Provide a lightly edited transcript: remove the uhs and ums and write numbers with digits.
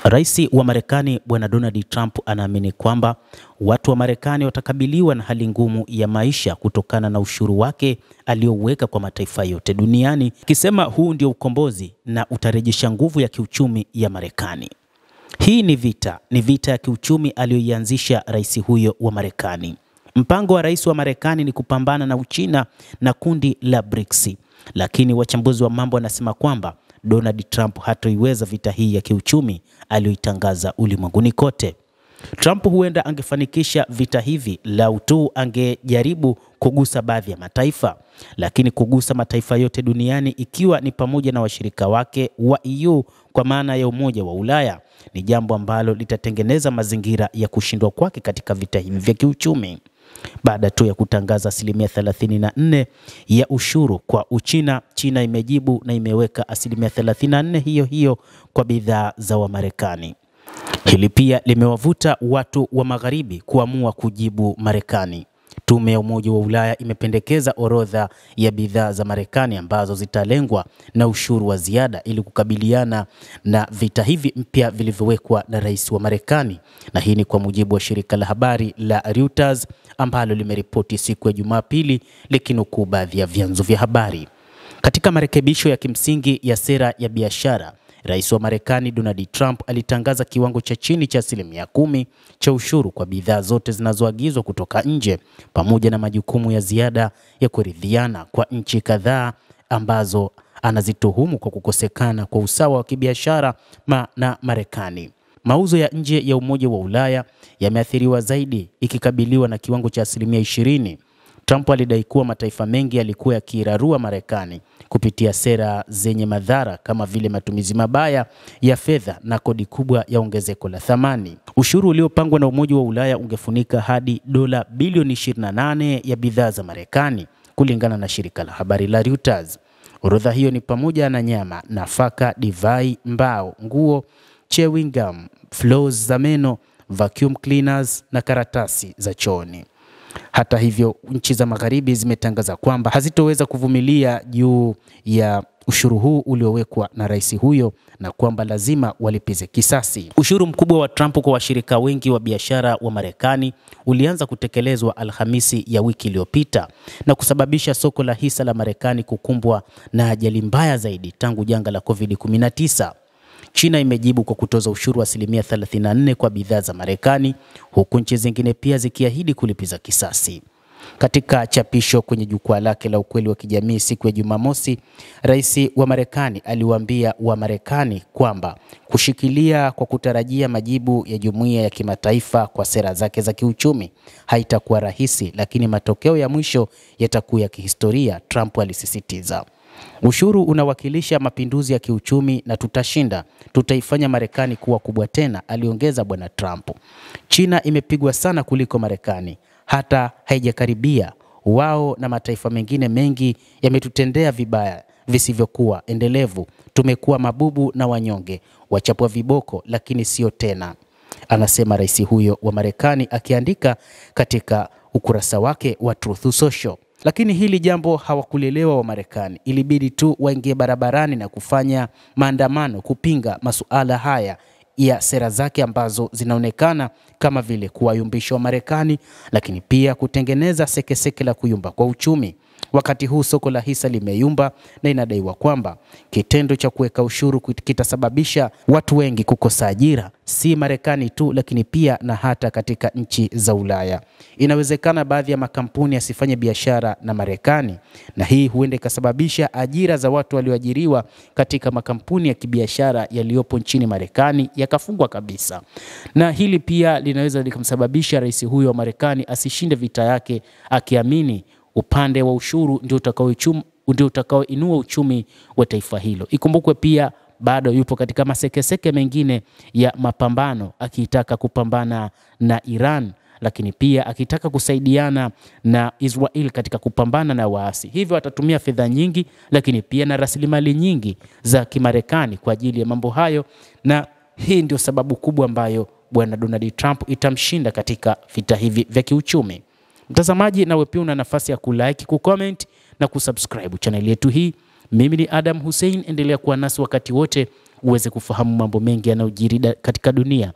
Rais wa Marekani Bwana Donald Trump anaamini kwamba watu wa Marekani watakabiliwa na hali ngumu ya maisha kutokana na ushuru wake alioweka kwa mataifa yote duniani, akisema huu ndio ukombozi na utarejesha nguvu ya kiuchumi ya Marekani. Hii ni vita ya kiuchumi aliyoianzisha rais huyo wa Marekani. Mpango wa rais wa Marekani ni kupambana na Uchina na kundi la BRICS, lakini wachambuzi wa mambo wanasema kwamba Donald Trump hatoiweza vita hii ya kiuchumi aliyoitangaza ulimwenguni kote. Trump huenda angefanikisha vita hivi lau tu angejaribu kugusa baadhi ya mataifa, lakini kugusa mataifa yote duniani ikiwa ni pamoja na washirika wake wa EU kwa maana ya Umoja wa Ulaya ni jambo ambalo litatengeneza mazingira ya kushindwa kwake katika vita hivi vya kiuchumi. Baada tu ya kutangaza 34% ya ushuru kwa Uchina, China imejibu na imeweka 34% hiyo hiyo kwa bidhaa za Wamarekani. Hili pia limewavuta watu wa Magharibi kuamua kujibu Marekani. Tume ya Umoja wa Ulaya imependekeza orodha ya bidhaa za Marekani ambazo zitalengwa na ushuru wa ziada ili kukabiliana na vita hivi mpya vilivyowekwa na rais wa Marekani. Na hii ni kwa mujibu wa shirika la habari la Reuters ambalo limeripoti siku ya Jumapili likinukuu baadhi ya vyanzo vya habari. Katika marekebisho ya kimsingi ya sera ya biashara, rais wa Marekani Donald Trump alitangaza kiwango cha chini cha 10% cha ushuru kwa bidhaa zote zinazoagizwa kutoka nje, pamoja na majukumu ya ziada ya kuridhiana kwa nchi kadhaa ambazo anazituhumu kwa kukosekana kwa usawa wa kibiashara na Marekani. Mauzo ya nje ya Umoja wa Ulaya yameathiriwa zaidi ikikabiliwa na kiwango cha 20%. Trump alidai kuwa mataifa mengi yalikuwa yakirarua Marekani kupitia sera zenye madhara kama vile matumizi mabaya ya fedha na kodi kubwa ya ongezeko la thamani. Ushuru uliopangwa na Umoja wa Ulaya ungefunika hadi dola bilioni 28 ya bidhaa za Marekani, kulingana na shirika la habari la Reuters. Orodha hiyo ni pamoja na nyama, nafaka, divai, mbao, nguo, chewing gum, floss za meno, vacuum cleaners na karatasi za chooni. Hata hivyo, nchi za Magharibi zimetangaza kwamba hazitoweza kuvumilia juu ya ushuru huu uliowekwa na rais huyo na kwamba lazima walipize kisasi. Ushuru mkubwa wa Trump kwa washirika wengi wa biashara wa Marekani ulianza kutekelezwa Alhamisi ya wiki iliyopita na kusababisha soko la hisa la Marekani kukumbwa na ajali mbaya zaidi tangu janga la COVID-19. China imejibu kwa kutoza ushuru wa 34% kwa bidhaa za Marekani, huku nchi zingine pia zikiahidi kulipiza kisasi. Katika chapisho kwenye jukwaa lake la ukweli wa kijamii siku ya Jumamosi, rais wa Marekani aliwaambia wa Marekani kwamba kushikilia kwa kutarajia majibu ya jumuiya ya kimataifa kwa sera zake za kiuchumi haitakuwa rahisi, lakini matokeo ya mwisho yatakuwa ya kihistoria, Trump alisisitiza. Ushuru unawakilisha mapinduzi ya kiuchumi na tutashinda. Tutaifanya Marekani kuwa kubwa tena, aliongeza bwana Trump. China imepigwa sana kuliko Marekani, hata haijakaribia. Wao na mataifa mengine mengi yametutendea vibaya visivyokuwa endelevu. Tumekuwa mabubu na wanyonge, wachapwa viboko, lakini sio tena, anasema rais huyo wa Marekani akiandika katika ukurasa wake wa Truth Social. Lakini hili jambo hawakulelewa wa Marekani. Ilibidi tu waingie barabarani na kufanya maandamano kupinga masuala haya ya sera zake ambazo zinaonekana kama vile kuwayumbisha wa Marekani, lakini pia kutengeneza sekeseke la kuyumba kwa uchumi. Wakati huu soko la hisa limeyumba na inadaiwa kwamba kitendo cha kuweka ushuru kitasababisha watu wengi kukosa ajira, si Marekani tu lakini pia na hata katika nchi za Ulaya. Inawezekana baadhi ya makampuni yasifanye biashara na Marekani, na hii huenda ikasababisha ajira za watu walioajiriwa katika makampuni ya kibiashara yaliyopo nchini Marekani yakafungwa kabisa. Na hili pia linaweza likamsababisha rais huyo wa Marekani asishinde vita yake, akiamini upande wa ushuru ndio utakaoinua uchumi wa taifa hilo. Ikumbukwe pia bado yupo katika masekeseke mengine ya mapambano, akitaka kupambana na Iran, lakini pia akitaka kusaidiana na Israel katika kupambana na waasi. Hivyo atatumia fedha nyingi, lakini pia na rasilimali nyingi za Kimarekani kwa ajili ya mambo hayo, na hii ndio sababu kubwa ambayo bwana Donald Trump itamshinda katika vita hivi vya kiuchumi. Mtazamaji, nawe pia una nafasi ya kulike, kucomment na kusubscribe channel yetu hii. Mimi ni Adam Hussein, endelea kuwa nasi wakati wote uweze kufahamu mambo mengi yanayojiri katika dunia.